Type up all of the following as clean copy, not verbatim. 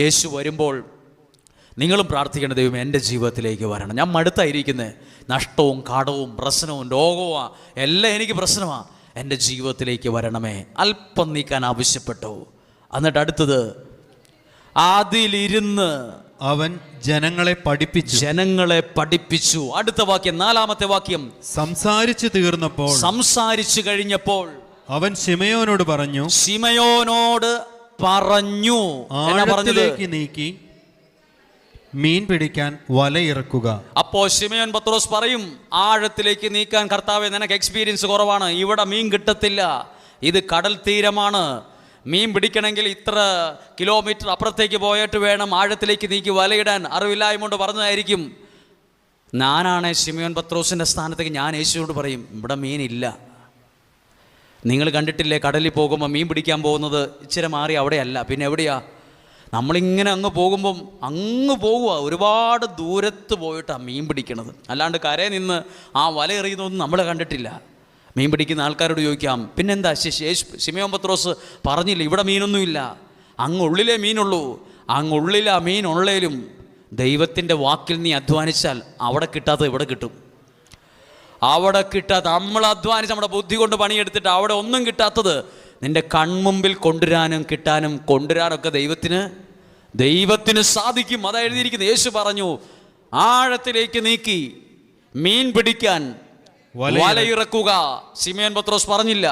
യേശു വരുമ്പോൾ നിങ്ങളും പ്രാർത്ഥിക്കേണ്ട, ദൈവം എൻ്റെ ജീവിതത്തിലേക്ക് വരണം. ഞാൻ മടുത്തായിരിക്കുന്നത്, നഷ്ടവും കടവും പ്രശ്നവും രോഗവും എല്ലാം എനിക്ക് പ്രശ്നമാണ്. എൻ്റെ ജീവിതത്തിലേക്ക് വരണമേ. അല്പം നീക്കാൻ ആവശ്യപ്പെട്ടു. എന്നിട്ട് അടുത്തത്, അതിലിരുന്ന് അവൻ ജനങ്ങളെ പഠിപ്പിച്ചു. അടുത്ത വാക്യം, 4-ാമത്തെ വാക്യം, സംസാരിച്ചു കഴിഞ്ഞപ്പോൾ അവൻ ശിമയോനോട് പറഞ്ഞു, ആഴത്തിലേക്ക് നീക്കി മീൻ പിടിക്കാൻ വലയിറക്കുക. അപ്പോ ശിമയോൻ പത്രോസ് പറയും, ആഴത്തിലേക്ക് നീക്കാൻ കർത്താവേ, നിനക്ക് എക്സ്പീരിയൻസ് കുറവാണ്, ഇവിടെ മീൻ കിട്ടത്തില്ല, ഇത് കടൽ തീരമാണ്, മീൻ പിടിക്കണമെങ്കിൽ ഇത്ര കിലോമീറ്റർ അപ്പുറത്തേക്ക് പോയിട്ട് വേണം ആഴത്തിലേക്ക് നീക്കി വലയിടാൻ. അറിവില്ലായ്മ കൊണ്ട് പറഞ്ഞതായിരിക്കും. ഞാനാണ് ശിമയോൻ പത്രോസിൻ്റെ സ്ഥാനത്തേക്ക് ഞാൻ യേശുവോട് പറയും, ഇവിടെ മീനില്ല. നിങ്ങൾ കണ്ടിട്ടില്ലേ, കടലിൽ പോകുമ്പോൾ മീൻ പിടിക്കാൻ പോകുന്നത് ഇച്ചിരി മാറി അവിടെയല്ല, പിന്നെ എവിടെയാ? നമ്മളിങ്ങനെ അങ്ങ് പോകുമ്പം പോകുക, ഒരുപാട് ദൂരത്ത് പോയിട്ടാണ് മീൻ പിടിക്കണത്. അല്ലാണ്ട് കരയിൽ നിന്ന് ആ വല എറിയുന്നതൊന്നും നമ്മൾ കണ്ടിട്ടില്ല. മീൻ പിടിക്കുന്ന ആൾക്കാരോട് ചോദിക്കാം, പിന്നെന്താ ശിമയോൻ പത്രോസ് പറഞ്ഞില്ല, ഇവിടെ മീനൊന്നുമില്ല, അങ്ങുള്ളിലേ മീനുള്ളൂ. അങ്ങുള്ളിൽ ആ മീൻ ഉള്ളേലും ദൈവത്തിൻ്റെ വാക്കിൽ നീ അധ്വാനിച്ചാൽ അവിടെ കിട്ടാത്തത് ഇവിടെ കിട്ടും. അവിടെ കിട്ടാത്ത, നമ്മൾ അധ്വാനിച്ച് നമ്മുടെ ബുദ്ധി കൊണ്ട് പണിയെടുത്തിട്ട് അവിടെ ഒന്നും കിട്ടാത്തത് നിന്റെ കൺമുമ്പിൽ കൊണ്ടുവരാനൊക്കെ ദൈവത്തിന് സാധിക്കും. അതാ എഴുതിയിരിക്കുന്നത്. യേശു പറഞ്ഞു, ആഴത്തിലേക്ക് നീക്കി മീൻ പിടിക്കാൻ വലയിറക്കുക. ശിമയോൻ പത്രോസ് പറഞ്ഞില്ല,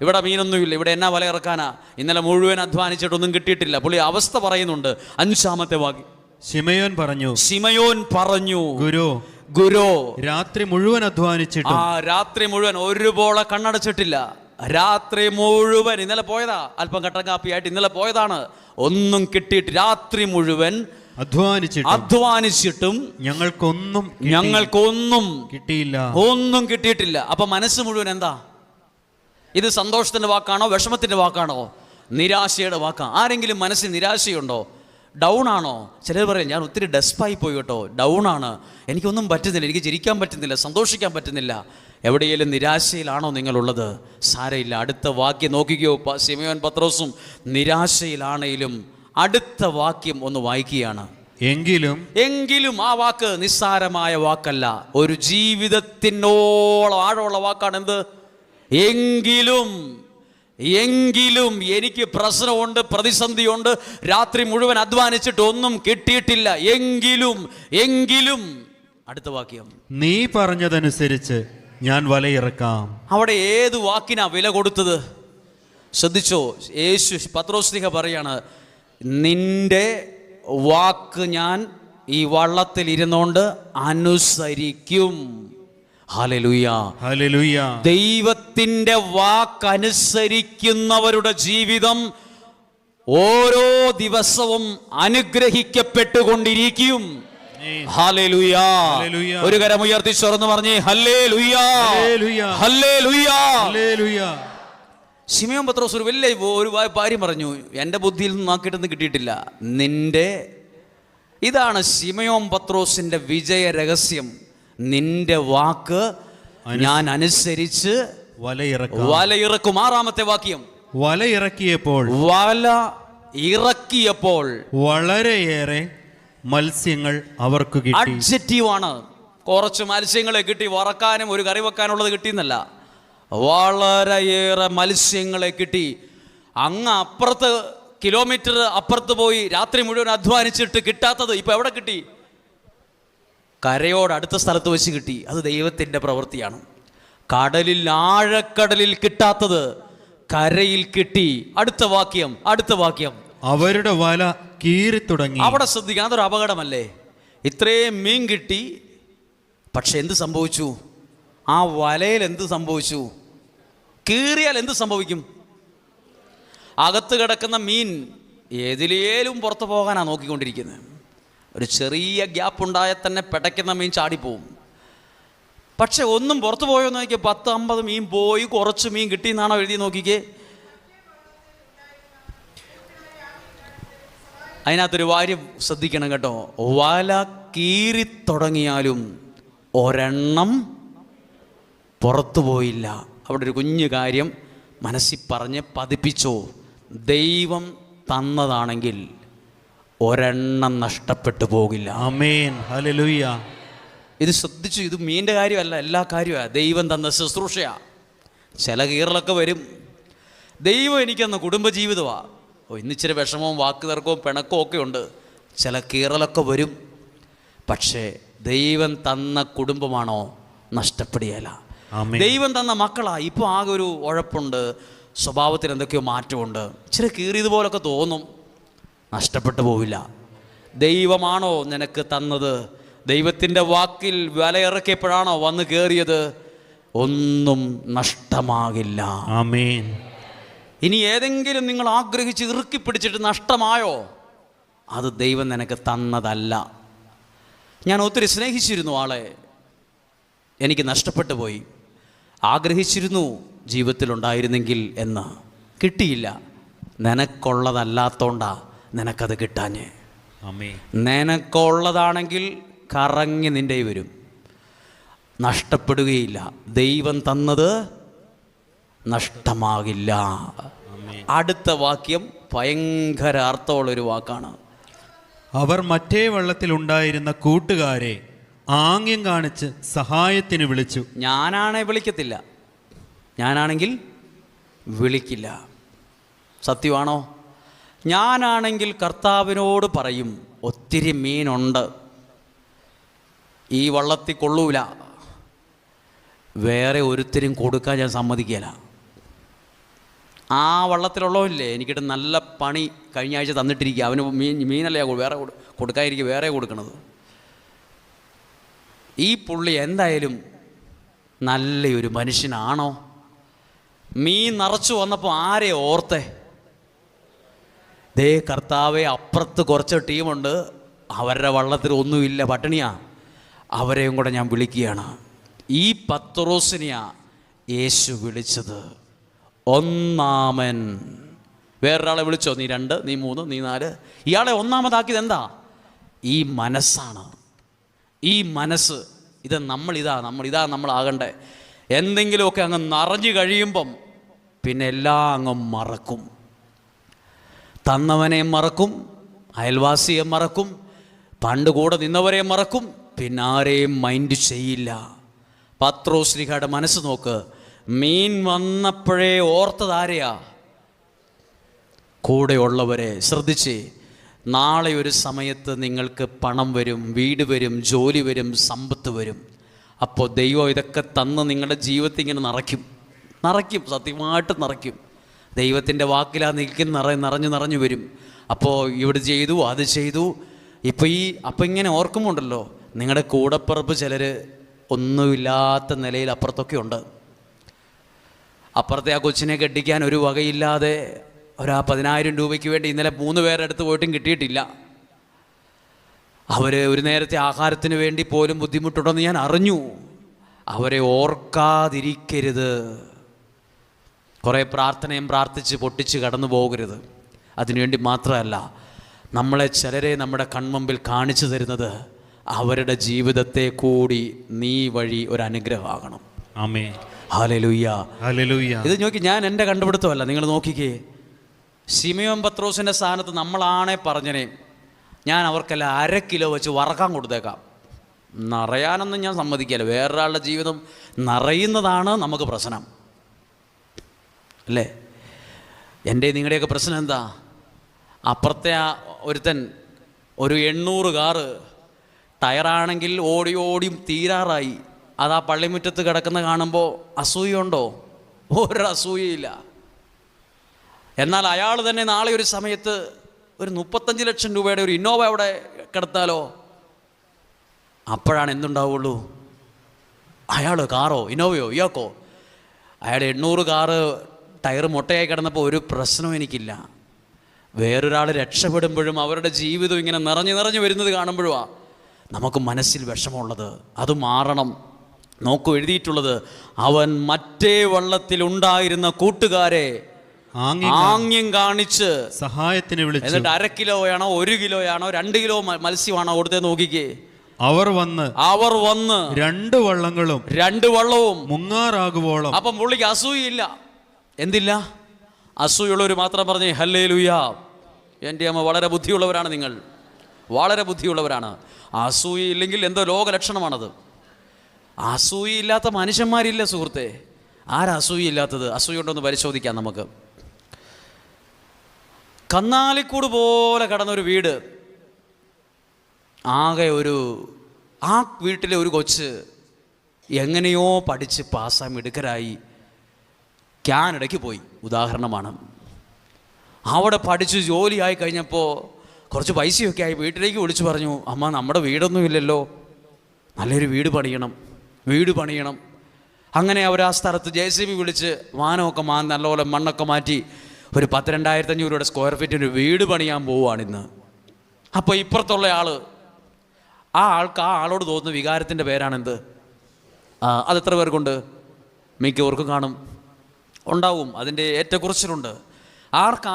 ഇവിടെ മീനൊന്നുമില്ല, ഇവിടെ എന്നാ വല ഇറക്കാനാ, ഇന്നലെ മുഴുവൻ അധ്വാനിച്ചിട്ടൊന്നും കിട്ടിയിട്ടില്ല. പുള്ളി അവസ്ഥ പറയുന്നുണ്ട്. 5-ാമത്തെ വാക്യം, ശിമയോൻ പറഞ്ഞു, ഗുരു, രാത്രി മുഴുവൻ അധ്വാനിച്ചിട്ട്. രാത്രി മുഴുവൻ ഒരുപോലെ കണ്ണടച്ചിട്ടില്ല. രാത്രി മുഴുവൻ, ഇന്നലെ പോയതാ, അല്പം കട്ടൻ കാപ്പിയായിട്ട് ഇന്നലെ പോയതാണ്, ഒന്നും കിട്ടിയിട്ട് രാത്രി മുഴുവൻ അധ്വാനിച്ചിട്ടും ഞങ്ങൾക്കൊന്നും കിട്ടിയിട്ടില്ല. അപ്പൊ മനസ്സ് മുഴുവൻ എന്താ? ഇത് സന്തോഷത്തിന്റെ വാക്കാണോ, വിഷമത്തിന്റെ വാക്കാണോ, നിരാശയുടെ വാക്കാണോ? ആരെങ്കിലും മനസ്സിൽ നിരാശയുണ്ടോ? ഡൗൺ ആണോ? ചിലർ പറയും, ഞാൻ ഒത്തിരി ഡെസ്പായി പോയി കേട്ടോ, ഡൗൺ ആണ്, എനിക്കൊന്നും പറ്റുന്നില്ല, എനിക്ക് ചിരിക്കാൻ പറ്റുന്നില്ല, സന്തോഷിക്കാൻ പറ്റുന്നില്ല. എവിടെയെങ്കിലും നിരാശയിലാണോ നിങ്ങളുള്ളത്? സാരയില്ല, അടുത്ത വാക്യം നോക്കിക്കോ. ശിമയോൻ പത്രോസും നിരാശയിലാണെങ്കിലും അടുത്ത വാക്യം ഒന്ന് വായിക്കുകയാണ്. എങ്കിലും ആ വാക്ക് നിസ്സാരമായ വാക്കല്ല, ഒരു ജീവിതത്തിനോളം ആഴമുള്ള വാക്കാണ്. എന്ത്? എങ്കിലും എനിക്ക് പ്രശ്നമുണ്ട്, പ്രതിസന്ധിയുണ്ട്, രാത്രി മുഴുവൻ അധ്വാനിച്ചിട്ട് ഒന്നും കിട്ടിയിട്ടില്ല, എങ്കിലും അടുത്ത വാക്യം, നീ പറഞ്ഞതനുസരിച്ച് ഞാൻ വലയിറക്കാം. അവിടെ ഏത് വാക്കിനാ വില കൊടുത്തത്? ശ്രദ്ധിച്ചോ? യേശു പത്രോസ്ലിഹ പറയാണ്, നിന്റെ വാക്ക് ഞാൻ ഈ വള്ളത്തിൽ ഇരുന്നോണ്ട് അനുസരിക്കും. ഹല്ലേലൂയ. ദൈവത്തിന്റെ വാക്കനുസരിക്കുന്നവരുടെ ജീവിതം ഓരോ ദിവസവും അനുഗ്രഹിക്കപ്പെട്ടുകൊണ്ടിരിക്കും. ഹല്ലേലൂയ. ഒരു കരം ഉയർത്തി തുറന്ന് പറഞ്ഞേ, ഹല്ലേലൂയ, ഹല്ലേലൂയ. ശിമയോൻ പത്രോസ് ഒരു കാര്യം പറഞ്ഞു, എൻ്റെ ബുദ്ധിയിൽ നിന്ന് നോക്കിയിട്ടൊന്നും കിട്ടിയിട്ടില്ല. ഇതാണ് ശിമയോൻ പത്രോസിന്റെ വിജയ രഹസ്യം. നിന്റെ വാക്ക് ഞാൻ അനുസരിച്ച് വലയിറക്കും. 6-ാമത്തെ വാക്യം, വലയിറക്കിയപ്പോൾ വളരെയേറെ മത്സ്യങ്ങൾ അവർക്ക് കിട്ടി. അഡ്ജക്റ്റീവാണ്. കുറച്ച് മത്സ്യങ്ങളെ കിട്ടി, വറക്കാനും ഒരു കറി വെക്കാനുള്ളത് കിട്ടിയെന്നല്ല, വളരെയേറെ മത്സ്യങ്ങളെ കിട്ടി. അങ്ങ് അപ്പുറത്ത് കിലോമീറ്റർ അപ്പുറത്ത് പോയി രാത്രി മുഴുവൻ അധ്വാനിച്ചിട്ട് കിട്ടാത്തത് ഇപ്പൊ എവിടെ കിട്ടി? കരയോട് അടുത്ത സ്ഥലത്ത് വെച്ച് കിട്ടി. അത് ദൈവത്തിന്റെ പ്രവൃത്തിയാണ്. ആഴക്കടലിൽ കിട്ടാത്തത് കരയിൽ കിട്ടി. അടുത്ത വാക്യം, അവരുടെ വല കീറി തുടങ്ങി. അവിടെ ശ്രദ്ധിക്കണം, അതൊരു അപകടമല്ലേ? ഇത്രയും മീൻ കിട്ടി, പക്ഷെ എന്ത് സംഭവിച്ചു? ആ വലയിൽ എന്ത് സംഭവിച്ചു? കീറിയാൽ എന്ത് സംഭവിക്കും? അകത്ത് കിടക്കുന്ന മീൻ ഏതിലേലും പുറത്തു പോകാനാണ് നോക്കിക്കൊണ്ടിരിക്കുന്നത്. ഒരു ചെറിയ ഗ്യാപ്പ് ഉണ്ടായാൽ തന്നെ പിടയ്ക്കുന്ന മീൻ ചാടിപ്പോവും. പക്ഷെ ഒന്നും പുറത്തു പോയോന്ന് നോക്കിയാൽ 10-50 മീൻ പോയി, കുറച്ച് മീൻ കിട്ടിയെന്നാണോ എഴുതി? നോക്കിക്കേ, അതിനകത്തൊരു കാര്യം ശ്രദ്ധിക്കണം കേട്ടോ. വല കീറി തുടങ്ങിയാലും ഒരെണ്ണം പുറത്തു പോയില്ല. അവിടെ ഒരു കുഞ്ഞു കാര്യം മനസ്സിൽ പറഞ്ഞ് പതിപ്പിച്ചോ. ദൈവം തന്നതാണെങ്കിൽ ഒരെണ്ണം നഷ്ടപ്പെട്ടു പോകില്ല. ആമേൻ. ഹല്ലേലൂയ. ഇത് ശ്രദ്ധിച്ചു, ഇത് മീൻ്റെ കാര്യമല്ല, എല്ലാ കാര്യമാണ്. ദൈവം തന്ന ശുശ്രൂഷയാണ്. ചില കീറലൊക്കെ വരും. ദൈവം എനിക്കെന്ന കുടുംബജീവിതമാണ്. ഇന്നിച്ചിരി വിഷമവും വാക്ക് തർക്കവും പിണക്കവും ഒക്കെ ഉണ്ട്. ചില കീറലൊക്കെ വരും. പക്ഷേ ദൈവം തന്ന കുടുംബമാണോ? നഷ്ടപ്പെടുകയില്ല. ദൈവം തന്ന മക്കളാ. ഇപ്പോൾ ആകെ ഒരു ഉഴപ്പുണ്ട്, സ്വഭാവത്തിൽ എന്തൊക്കെയോ മാറ്റമുണ്ട്, ഇച്ചിരി കീറിയതുപോലൊക്കെ തോന്നും. നഷ്ടപ്പെട്ടു പോവില്ല. ദൈവമാണോ നിനക്ക് തന്നത്? ദൈവത്തിൻ്റെ വാക്കിൽ വിലയിറക്കിയപ്പോഴാണോ വന്ന് കയറിയത്? ഒന്നും നഷ്ടമാകില്ല. ആമേൻ. ഇനി ഏതെങ്കിലും നിങ്ങൾ ആഗ്രഹിച്ച് ഇറുക്കി പിടിച്ചിട്ട് നഷ്ടമായോ? അത് ദൈവം നിനക്ക് തന്നതല്ല. ഞാൻ ഒത്തിരി സ്നേഹിച്ചിരുന്നു ആളെ, എനിക്ക് നഷ്ടപ്പെട്ടു പോയി. ആഗ്രഹിച്ചിരുന്നു ജീവിതത്തിലുണ്ടായിരുന്നെങ്കിൽ എന്ന്. കിട്ടിയില്ല. നിനക്കുള്ളതല്ലാത്തോണ്ടാ നിനക്കത് കിട്ടാഞ്ഞേ. ആമേൻ. നിനക്കുള്ളതാണെങ്കിൽ കറങ്ങി നിൻ്റെ വരും, നഷ്ടപ്പെടുകയില്ല. ദൈവം തന്നത് നഷ്ടമാകില്ല. അടുത്ത വാക്യം ഭയങ്കര അർത്ഥമുള്ളൊരു വാക്കാണ്. അവർ മറ്റേ വള്ളത്തിലുണ്ടായിരുന്ന കൂട്ടുകാരെ ആംഗ്യം കാണിച്ച് സഹായത്തിന് വിളിച്ചു. ഞാനാണെ വിളിക്കത്തില്ല, ഞാനാണെങ്കിൽ വിളിക്കില്ല. സത്യമാണോ? ഞാനാണെങ്കിൽ കർത്താവിനോട് പറയും, ഒത്തിരി മീനുണ്ട്, ഈ വള്ളത്തിൽ കൊള്ളൂല, വേറെ ഒരുത്തരും കൊടുക്കാൻ ഞാൻ സമ്മതിക്കില്ല. ആ വള്ളത്തിലുള്ളവല്ലേ എനിക്കിട്ട് നല്ല പണി കഴിഞ്ഞ ആഴ്ച തന്നിട്ടിരിക്കുക, അവന് മീനല്ലേ വേറെ കൊടുക്കാതിരിക്കുക, വേറെ കൊടുക്കണത്. ഈ പുള്ളി എന്തായാലും നല്ലൊരു മനുഷ്യനാണോ? മീൻ നിറച്ചു വന്നപ്പോൾ ആരെ ഓർത്തെ? ദേ കർത്താവെ, അപ്പുറത്ത് കുറച്ച് ടീമുണ്ട്, അവരുടെ വള്ളത്തിൽ ഒന്നുമില്ല, പട്ടിണിയാ, അവരെയും കൂടെ ഞാൻ വിളിക്കുകയാണ്. ഈ പത്രോസിനെയാ യേശു വിളിച്ചത്. ഒന്നാമൻ. വേറൊരാളെ വിളിച്ചോ? നീ 2, നീ 3, നീ 4. ഇയാളെ ഒന്നാമതാക്കിയത് എന്താ? ഈ മനസ്സാണ്. ഈ മനസ്സ്, ഇത് നമ്മളാകണ്ടേ. എന്തെങ്കിലുമൊക്കെ അങ്ങ് നിറഞ്ഞു കഴിയുമ്പം പിന്നെ എല്ലാം അങ്ങ് മറക്കും. തന്നവനെ മറക്കും, അയൽവാസിയെ മറക്കും, പണ്ട് കൂടെ നിന്നവരെ മറക്കും, പിന്നെ ആരെയും മൈൻഡ് ചെയ്യില്ല. പത്രോസ്ലിഹയുടെ മനസ്സ് നോക്ക്. മീൻ വന്നപ്പോഴേ ഓർത്തതാരെയാ? കൂടെയുള്ളവരെ. ശ്രദ്ധിച്ചേ, നാളെ ഒരു സമയത്ത് നിങ്ങൾക്ക് പണം വരും, വീട് വരും, ജോലി വരും, സമ്പത്ത് വരും. അപ്പോൾ ദൈവം ഇതൊക്കെ തന്ന് നിങ്ങളുടെ ജീവിതത്തിൽ ഇങ്ങനെ നിറയ്ക്കും, സത്യമായിട്ട് നിറയ്ക്കും. ദൈവത്തിൻ്റെ വാക്കിലാ നിറഞ്ഞു വരും. അപ്പോൾ ഇവിടെ ചെയ്തു, അത് ചെയ്തു. അപ്പോൾ ഇങ്ങനെ ഓർക്കുമ്പോണ്ടല്ലോ, നിങ്ങളുടെ കൂടപ്പിറപ്പ് ചിലർ ഒന്നുമില്ലാത്ത നിലയിൽ അപ്പുറത്തൊക്കെ ഉണ്ട്. അപ്പുറത്തെ ആ കൊച്ചിനെ കെട്ടിക്കാൻ ഒരു വകയില്ലാതെ 10,000 രൂപയ്ക്ക് വേണ്ടി ഇന്നലെ 3 പേരുടെ അടുത്ത് പോയിട്ടും കിട്ടിയിട്ടില്ല. അവർ ഒരു നേരത്തെ ആഹാരത്തിന് വേണ്ടി പോലും ബുദ്ധിമുട്ടുണ്ടെന്ന് ഞാൻ അറിഞ്ഞു. അവരെ ഓർക്കാതിരിക്കരുത്. കുറേ പ്രാർത്ഥനയും പ്രാർത്ഥിച്ച് പൊട്ടിച്ച് കടന്നു പോകരുത്. അതിനുവേണ്ടി മാത്രമല്ല, നമ്മളെ ചിലരെ നമ്മുടെ കൺമുമ്പിൽ കാണിച്ചു തരുന്നത് അവരുടെ ജീവിതത്തെ കൂടി നീ വഴി ഒരു അനുഗ്രഹമാകണം. ആമേൻ. ഹല്ലേലൂയ. ഹല്ലേലൂയ. ഇത് നോക്കി, ഞാൻ എൻ്റെ കണ്ടുപിടുത്തമല്ല, നിങ്ങൾ നോക്കിക്കേ. ശിമയോൻ പത്രോസിൻ്റെ സ്ഥാനത്ത് നമ്മളാണേ പറഞ്ഞനെ, ഞാൻ അവർക്കെല്ലാം 1/2 കിലോ വെച്ച് വറക്കാൻ കൊടുത്തേക്കാം. നിറയാനൊന്നും ഞാൻ സമ്മതിക്കില്ല. വേറൊരാളുടെ ജീവിതം നിറയുന്നതാണ് നമുക്ക് പ്രശ്നം, അല്ലേ? എൻ്റെ നിങ്ങളുടെയൊക്കെ പ്രശ്നം എന്താ? അപ്പുറത്തെ ഒരുത്തൻ ഒരു 800 കാറ് ടയറാണെങ്കിൽ ഓടി തീരാറായി. അത് ആ പള്ളിമുറ്റത്ത് കിടക്കുന്ന കാണുമ്പോൾ അസൂയുണ്ടോ? ഒരു അസൂയയില്ല. എന്നാൽ അയാൾ തന്നെ നാളെ ഒരു സമയത്ത് ഒരു 35 ലക്ഷം രൂപയുടെ ഒരു ഇന്നോവ അവിടെ കിടത്താലോ, അപ്പോഴാണ് എന്തുണ്ടാവുള്ളൂ? അയാൾ കാറോ ഇന്നോവയോ ഇയാൾക്കോ? അയാൾ 800 കാറ് ടയർ മുട്ടയായി കിടന്നപ്പോൾ ഒരു പ്രശ്നവും എനിക്കില്ല. വേറൊരാൾ രക്ഷപ്പെടുമ്പോഴും അവരുടെ ജീവിതം ഇങ്ങനെ നിറഞ്ഞു വരുന്നത് കാണുമ്പോഴുമാണ് നമുക്ക് മനസ്സിൽ വിഷമമുള്ളത്. അത് മാറണം. നോക്കൂ, എഴുതിയിട്ടുള്ളത്, അവൻ മറ്റേ വള്ളത്തിലുണ്ടായിരുന്ന കൂട്ടുകാരെ ആംഗ്യം കാണിച്ച് സഹായത്തിന് വിളിച്ചു. എന്നിട്ട് 1/2 കിലോയാണോ 1 കിലോയാണോ 2 കിലോ മത്സ്യമാണോ കൊടുത്തേ നോക്കിക്കേ. അവർ വന്ന് 2 വള്ളവും മുങ്ങാറാകുവോളം. അപ്പം പുള്ളിക്ക് അസൂയയില്ല. എന്തില്ല? അസൂയുള്ളവർ മാത്രം പറഞ്ഞേ ഹല്ലേലൂയ. എൻ്റെ അമ്മ, വളരെ ബുദ്ധിയുള്ളവരാണ് നിങ്ങൾ, വളരെ ബുദ്ധിയുള്ളവരാണ്. അസൂയയില്ലെങ്കിൽ എന്തോ ലോകലക്ഷണമാണത്. അസൂയയില്ലാത്ത മനുഷ്യന്മാരില്ല സുഹൃത്തെ. ആരാ അസൂയയില്ലാത്തത്? അസൂയുണ്ടോന്ന് പരിശോധിക്കാം നമുക്ക്. കന്നാലിക്കൂട് പോലെ കടന്നൊരു വീട്, ആകെ ആ വീട്ടിലെ ഒരു കൊച്ച് എങ്ങനെയോ പഠിച്ച് പാസ്സായി മിടുക്കരായി കാനഡയ്ക്ക് പോയി, ഉദാഹരണമാണ്. അവിടെ പഠിച്ച് ജോലിയായി കഴിഞ്ഞപ്പോൾ കുറച്ച് പൈസയൊക്കെ ആയി വീട്ടിലേക്ക് വിളിച്ചു പറഞ്ഞു, അമ്മ നമ്മുടെ വീടൊന്നും ഇല്ലല്ലോ, നല്ലൊരു വീട് പണിയണം. അങ്ങനെ അവർ ആ സ്ഥലത്ത് JCB വിളിച്ച് വാനമൊക്കെ നല്ലപോലെ മണ്ണൊക്കെ മാറ്റി ഒരു 10,000-2,500 സ്ക്വയർ ഫീറ്റിന് വീട് പണിയാൻ പോവുകയാണിന്ന്. അപ്പോൾ ഇപ്പുറത്തുള്ള ആ ആളോട് തോന്നുന്ന വികാരത്തിൻ്റെ പേരാണെന്ത്? അതെത്ര പേർക്കുണ്ട്? മിക്കവർക്കും കാണും, ഉണ്ടാവും. അതിൻ്റെ ഏറ്റക്കുറച്ചിലുണ്ട്.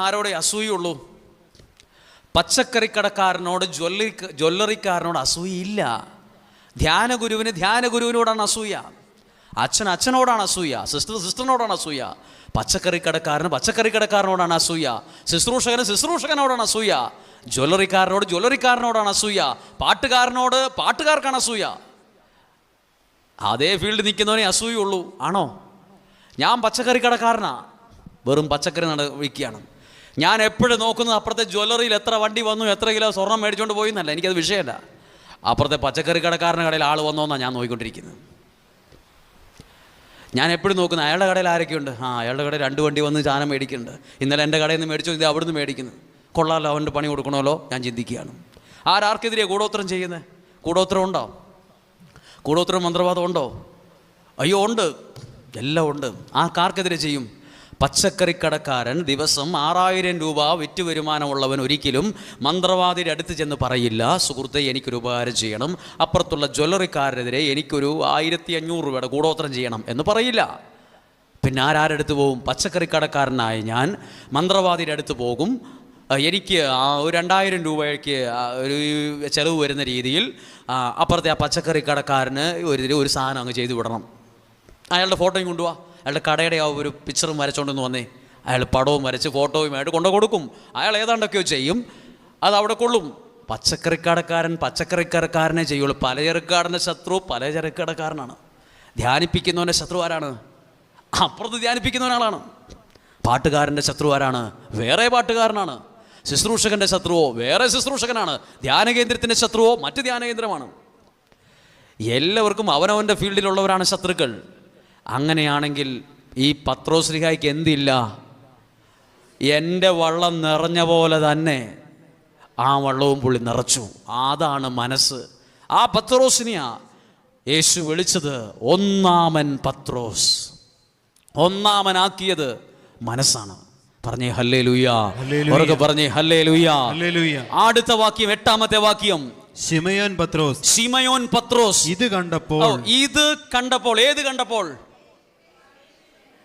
ആരോടെ അസൂയുള്ളൂ? പച്ചക്കറിക്കടക്കാരനോട് ജ്വല്ലറിക്കാരനോട് അസൂയയില്ല. ധ്യാനഗുരുവിനോടാണ് അസൂയ. അച്ഛനോടാണ് അസൂയ. സിസ്റ്ററിനോടാണ് അസൂയ. പച്ചക്കറിക്കടക്കാരനോടാണ് അസൂയ. ശുശ്രൂഷകനോടാണ് അസൂയ. ജ്വല്ലറിക്കാരനോടാണ് അസൂയ. പാട്ടുകാർക്കാണ് അസൂയ. അതേ ഫീൽഡ് നിൽക്കുന്നവനെ അസൂയുള്ളൂ. ആണോ? ഞാൻ പച്ചക്കറിക്കടക്കാരനാ, വെറും പച്ചക്കറി വിൽക്കുകയാണ്. ഞാൻ എപ്പോഴും നോക്കുന്നത് അപ്പുറത്തെ ജ്വല്ലറിയിൽ എത്ര വണ്ടി വന്നു, എത്ര കിലോ സ്വർണം മേടിച്ചുകൊണ്ട് പോയി എന്നല്ല, എനിക്കത് വിഷയമല്ല. അപ്പുറത്തെ പച്ചക്കറി കടക്കാരൻ്റെ കടയിൽ ആൾ വന്നോന്നാണ് ഞാൻ നോക്കിക്കൊണ്ടിരിക്കുന്നത്. ഞാൻ എപ്പോഴും നോക്കുന്നത് അയാളുടെ കടയിൽ ആരൊക്കെയുണ്ട്. അയാളുടെ കടയിൽ 2 വണ്ടി വന്ന് സാധനം മേടിക്കുന്നുണ്ട്. ഇന്നലെ എൻ്റെ കടയിൽ നിന്ന് മേടിച്ചു, ഇത് അവിടെ നിന്ന് മേടിക്കുന്നു. കൊള്ളാമല്ലോ, അവൻ്റെ പണി കൊടുക്കണമല്ലോ, ഞാൻ ചിന്തിക്കുകയാണ്. ആർക്കെതിരെയാണ് കൂടോത്രം ചെയ്യുന്നത്? കൂടോത്രം ഉണ്ടോ? കൂടോത്രം മന്ത്രവാദം ഉണ്ടോ? അയ്യോ ഉണ്ട്, എല്ലാം ഉണ്ട്. ആർക്കെതിരെ ചെയ്യും? പച്ചക്കറിക്കടക്കാരൻ ദിവസം 6,000 രൂപ വിറ്റ് വരുമാനമുള്ളവൻ ഒരിക്കലും മന്ത്രവാദിയുടെ അടുത്ത് ചെന്ന് പറയില്ല, സുഹൃത്തെ എനിക്കൊരു ഉപകാരം ചെയ്യണം, അപ്പുറത്തുള്ള ജ്വല്ലറിക്കാരനെതിരെ എനിക്കൊരു 1,500 രൂപയുടെ കൂടോത്രം ചെയ്യണം എന്ന് പറയില്ല. പിന്നെ ആരടുത്ത് പോകും? പച്ചക്കറിക്കടക്കാരനായ ഞാൻ മന്ത്രവാദിയുടെ അടുത്ത് പോകും. എനിക്ക് 2,000 രൂപയ്ക്ക് ഒരു ചിലവ് വരുന്ന രീതിയിൽ അപ്പുറത്തെ ആ പച്ചക്കറിക്കടക്കാരന് ഒരു സാധനം അങ്ങ് ചെയ്തു വിടണം. അയാളുടെ ഫോട്ടോയും കൊണ്ടുപോവാ, അയാളുടെ കടയുടെ ഒരു പിക്ചറും വരച്ചോണ്ടെന്ന് വന്നേ, അയാൾ പടവും വരച്ച് ഫോട്ടോയുമായിട്ട് കൊണ്ടു കൊടുക്കും. അയാൾ ഏതാണ്ടൊക്കെയോ ചെയ്യും, അത് അവിടെ കൊള്ളും. പച്ചക്കറിക്കടക്കാരനെ ചെയ്യുള്ളൂ. പലചരക്കാരൻ്റെ ശത്രു പലചരക്കടക്കാരനാണ്. ധ്യാനിപ്പിക്കുന്നവൻ്റെ ശത്രു ആരാണ്? അപ്പുറത്ത് ധ്യാനിപ്പിക്കുന്ന ഒരാളാണ്. പാട്ടുകാരൻ്റെ ശത്രു ആരാണ്? വേറെ പാട്ടുകാരനാണ്. ശുശ്രൂഷകൻ്റെ ശത്രുവോ വേറെ ശുശ്രൂഷകനാണ്. ധ്യാനകേന്ദ്രത്തിൻ്റെ ശത്രുവോ മറ്റ് ധ്യാനകേന്ദ്രമാണ്. എല്ലാവർക്കും അവനവൻ്റെ ഫീൽഡിലുള്ളവരാണ് ശത്രുക്കൾ. അങ്ങനെയാണെങ്കിൽ ഈ പത്രോസ്ലിഹായ്ക്ക് എന്തില്ല? എൻ്റെ വള്ളം നിറഞ്ഞ പോലെ തന്നെ ആ വള്ളവും പുള്ളി നിറച്ചു. അതാണ് മനസ്സ്. ആ പത്രോസിനെയാ യേശു വിളിച്ചത് ഒന്നാമൻ പത്രോസ്. ഒന്നാമനാക്കിയത് മനസ്സാണ്. പറഞ്ഞേ ഹല്ലേലൂയ. ഉറക്കെ പറഞ്ഞേ ഹല്ലേലൂയ. അടുത്ത വാക്യം, 8ാമത്തെ വാക്യം. ശിമയോൻ പത്രോസ് ഇത് കണ്ടപ്പോൾ ഏത് കണ്ടപ്പോൾ?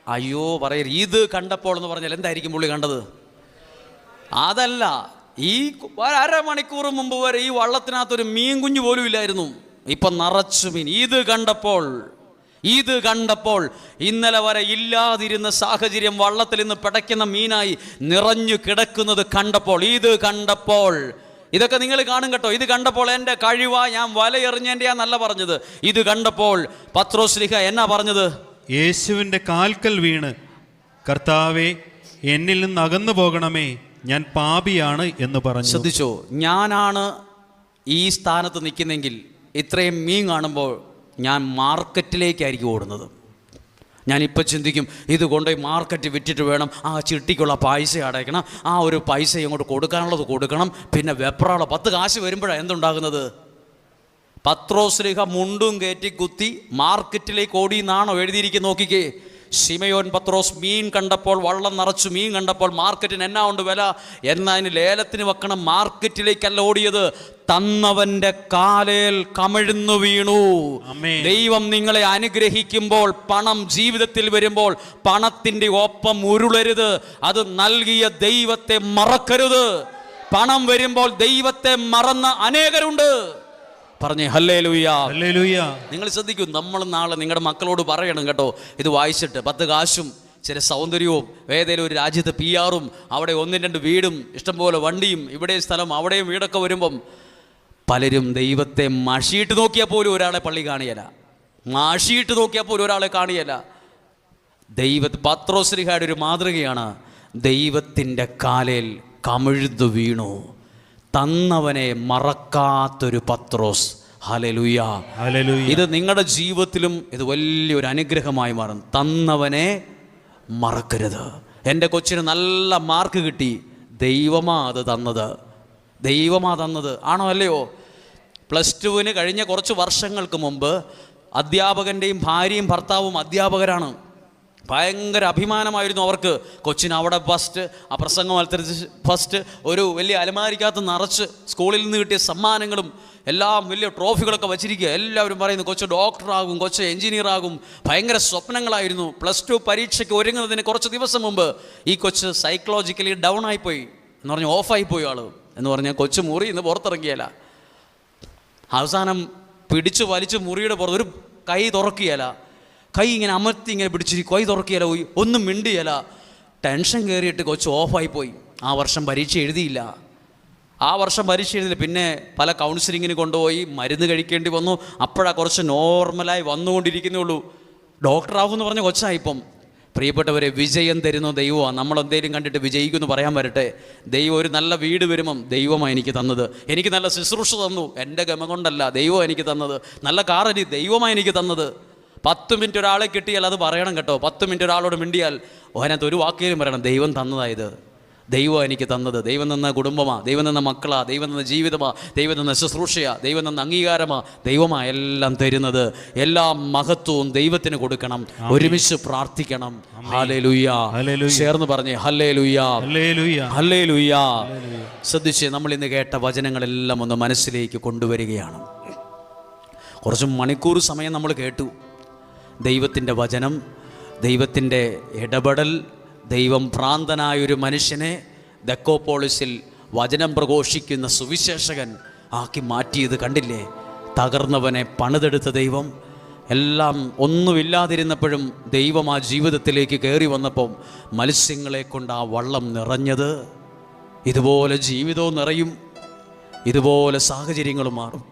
അയ്യോ പറയരുത്. ഇത് കണ്ടപ്പോൾ എന്ന് പറഞ്ഞാൽ എന്തായിരിക്കും പുള്ളി കണ്ടത്? അതല്ല, ഈ 1/2 മണിക്കൂർ മുമ്പ് വരെ ഈ വള്ളത്തിനകത്തൊരു മീൻ കുഞ്ഞു പോലും ഇല്ലായിരുന്നു. ഇപ്പൊ നിറച്ചു മീൻ. ഇത് കണ്ടപ്പോൾ ഇന്നലെ വരെ ഇല്ലാതിരുന്ന സാഹചര്യം വള്ളത്തിൽ നിന്ന് പിടയ്ക്കുന്ന മീനായി നിറഞ്ഞു കിടക്കുന്നത് കണ്ടപ്പോൾ, ഇതൊക്കെ നിങ്ങൾ കാണും കേട്ടോ. ഇത് കണ്ടപ്പോൾ എൻ്റെ കഴിവാ, ഞാൻ വലയെറിഞ്ഞതിൻ്റെയാന്നല്ല പറഞ്ഞത്. ഇത് കണ്ടപ്പോൾ പത്രോസ്ലിഹ എന്നാ പറഞ്ഞത്? യേശുവിൻ്റെ കാൽക്കൽ വീണ്, കർത്താവേ എന്നിൽ നിന്ന് അകന്നു പോകണമേ, ഞാൻ പാപിയാണ് എന്ന് പറഞ്ഞു. ശ്രദ്ധിച്ചോ? ഞാനാണ് ഈ സ്ഥാനത്ത് നിൽക്കുന്നെങ്കിൽ ഇത്രയും മീൻ കാണുമ്പോൾ ഞാൻ മാർക്കറ്റിലേക്കായിരിക്കും ഓടുന്നത്. ഞാനിപ്പോൾ ചിന്തിക്കും, ഇത് കൊണ്ടുപോയി മാർക്കറ്റ് വിറ്റിട്ട് വേണം ആ ചിട്ടിക്കുള്ള പൈസ അടയ്ക്കണം, ആ ഒരു പൈസ ഇങ്ങോട്ട് കൊടുക്കാനുള്ളത് കൊടുക്കണം, പിന്നെ വെപ്രാള 10 കാശ് വരുമ്പോഴാണ് എന്തുണ്ടാകുന്നത്? പത്രോസ്ലിഹ മുണ്ടും കയറ്റി കുത്തി മാർക്കറ്റിലേക്ക് ഓടി എന്നാണോ എഴുതിയിരിക്കുന്നത്? നോക്കിക്കേ. ശിമയോൻ പത്രോസ് മീൻ കണ്ടപ്പോൾ, വള്ളം നിറച്ചു മീൻ കണ്ടപ്പോൾ, മാർക്കറ്റിന് എന്നാ ഉണ്ട് വില, എന്നതിന് ലേലത്തിന് വെക്കണം, മാർക്കറ്റിലേക്കല്ല ഓടിയത്, തന്നവന്റെ കാലേൽ കമിഴ്ന്നു വീണു. ദൈവം നിങ്ങളെ അനുഗ്രഹിക്കുമ്പോൾ, പണം ജീവിതത്തിൽ വരുമ്പോൾ പണത്തിന്റെ ഒപ്പം ഉരുളരുത്. അത് നൽകിയ ദൈവത്തെ മറക്കരുത്. പണം വരുമ്പോൾ ദൈവത്തെ മറന്ന അനേകരുണ്ട്. പറഞ്ഞേ ഹല്ലേലൂയ. നിങ്ങൾ ശ്രദ്ധിക്കൂ, നമ്മൾ നാളെ നിങ്ങളുടെ മക്കളോട് പറയണം കേട്ടോ, ഇത് വായിച്ചിട്ട് 10 കാശും ചില സൗന്ദര്യവും ഏതെങ്കിലും ഒരു രാജ്യത്ത് PR-ഉം അവിടെ 1-2 വീടും ഇഷ്ടംപോലെ വണ്ടിയും ഇവിടെയും സ്ഥലം അവിടെയും വീടൊക്കെ വരുമ്പം പലരും ദൈവത്തെ മഷിയിട്ട് നോക്കിയാൽ പോലും ഒരാളെ പള്ളി കാണിയല്ല, മാഷിയിട്ട് നോക്കിയാൽ പോലും ഒരാളെ കാണിയല്ല. പത്രോസ്ലിഹായുടെ ഒരു മാതൃകയാണ്. ദൈവത്തിൻ്റെ കാലിൽ കമിഴ്ന്നു വീണു, തന്നവനെ മറക്കാത്തൊരു പത്രോസ്. Hallelujah, hallelujah. ഇത് നിങ്ങളുടെ ജീവിതത്തിലും ഇത് വലിയൊരു അനുഗ്രഹമായി മാറും. തന്നവനെ മറക്കരുത്. എൻ്റെ കൊച്ചിന് നല്ല മാർക്ക് കിട്ടി, ദൈവമാ അത് തന്നത്, ദൈവമാ തന്നത്. ആണോ അല്ലയോ? +2 കഴിഞ്ഞ കുറച്ച് വർഷങ്ങൾക്ക് മുമ്പ് അധ്യാപകൻ്റെയും ഭാര്യയും ഭർത്താവും അധ്യാപകരാണ്. ഭയങ്കര അഭിമാനമായിരുന്നു അവർക്ക്. കൊച്ചിന് അവിടെ ഫസ്റ്റ്, ആ പ്രസംഗ മത്സരത്തിൽ ഫസ്റ്റ്, ഒരു വലിയ അലമാരിക്കകത്ത് നിറച്ച് സ്കൂളിൽ നിന്ന് കിട്ടിയ സമ്മാനങ്ങളും എല്ലാം വലിയ ട്രോഫികളൊക്കെ വച്ചിരിക്കുക. എല്ലാവരും പറയുന്നു കൊച്ച് ഡോക്ടറാകും, കൊച്ച് എഞ്ചിനീയറാകും. ഭയങ്കര സ്വപ്നങ്ങളായിരുന്നു. +2 പരീക്ഷയ്ക്ക് ഒരുങ്ങുന്നതിന് കുറച്ച് ദിവസം മുമ്പ് ഈ കൊച്ച് സൈക്കോളജിക്കലി ഡൗൺ ആയിപ്പോയി എന്ന് പറഞ്ഞാൽ ഓഫായിപ്പോയി ആൾ എന്ന് പറഞ്ഞാൽ കൊച്ച് മുറി ഇന്ന് പുറത്തിറങ്ങിയല്ല. അവസാനം പിടിച്ചു വലിച്ച് മുറിയുടെ പുറത്ത് ഒരു കൈ തുറക്കുകയല്ല, കൈ ഇങ്ങനെ അമർത്തി ഇങ്ങനെ പിടിച്ചിരിക്കും, കൈ തുറക്കുകയല്ല, ഒന്നും മിണ്ടിയല്ല. ടെൻഷൻ കയറിയിട്ട് കൊച്ച് ഓഫായിപ്പോയി. ആ വർഷം പരീക്ഷ എഴുതിയില്ല. പിന്നെ പല കൗൺസിലിങ്ങിന് കൊണ്ടുപോയി മരുന്ന് കഴിക്കേണ്ടി വന്നു. അപ്പോഴാണ് കുറച്ച് നോർമലായി വന്നുകൊണ്ടിരിക്കുന്നേ ഉള്ളൂ. ഡോക്ടറാകും എന്ന് പറഞ്ഞ കൊച്ചായിപ്പം. പ്രിയപ്പെട്ടവരെ, വിജയം തരുന്ന ദൈവമാണ്. നമ്മളെന്തേലും കണ്ടിട്ട് വിജയിക്കുമെന്ന് പറയാൻ വരട്ടെ. ദൈവം ഒരു നല്ല വീട് വരുമ്പം ദൈവമാണ് എനിക്ക് തന്നത്. എനിക്ക് നല്ല ശുശ്രൂഷ തന്നു, എൻ്റെ ഗമ കൊണ്ടല്ല, ദൈവം എനിക്ക് തന്നത്. നല്ല കാറനി ദൈവമാണ് എനിക്ക് തന്നത്. 10 മിനിറ്റ് ഒരാളെ കിട്ടിയാൽ അത് പറയണം കേട്ടോ. 10 മിനിറ്റ് ഒരാളോട് മിണ്ടിയാൽ അതിനകത്ത് ഒരു വാക്കേലും പറയണം, ദൈവം തന്നതായത്, ദൈവം എനിക്ക് തന്നത്. ദൈവം തന്ന കുടുംബമാ, ദൈവം തന്ന മക്കളാ, ദൈവം തന്ന ജീവിതമാ, ദൈവം തന്ന ശുശ്രൂഷയാ, ദൈവം തന്ന അംഗീകാരമാ, ദൈവമാ എല്ലാം തരുന്നത്. എല്ലാ മഹത്വവും ദൈവത്തിന് കൊടുക്കണം. ഒരുമിച്ച് പ്രാർത്ഥിക്കണം. ഹല്ലേലൂയ, ചേർന്ന് പറഞ്ഞേ ഹല്ലേലൂയ, ഹല്ലേലൂയ. ശ്രദ്ധിച്ച് നമ്മൾ ഇന്ന് കേട്ട വചനങ്ങളെല്ലാം ഒന്ന് മനസ്സിലേക്ക് കൊണ്ടുവരികയാണ്. കുറച്ച് മണിക്കൂർ സമയം നമ്മൾ കേട്ടു. ദൈവത്തിൻ്റെ വചനം, ദൈവത്തിൻ്റെ ഇടപെടൽ, ദൈവം ഭ്രാന്തനായൊരു മനുഷ്യനെ ദെക്കോപോളിസിൽ വചനം പ്രഘോഷിക്കുന്ന സുവിശേഷകൻ ആക്കി മാറ്റിയത് കണ്ടില്ലേ? തകർന്നവനെ പണിതെടുത്ത ദൈവം. എല്ലാം ഒന്നുമില്ലാതിരുന്നപ്പോഴും ദൈവം ആ ജീവിതത്തിലേക്ക് കയറി വന്നപ്പം മത്സ്യങ്ങളെ കൊണ്ട് ആ വള്ളം നിറഞ്ഞത്. ഇതുപോലെ ജീവിതവും നിറയും, ഇതുപോലെ സാഹചര്യങ്ങളും മാറും.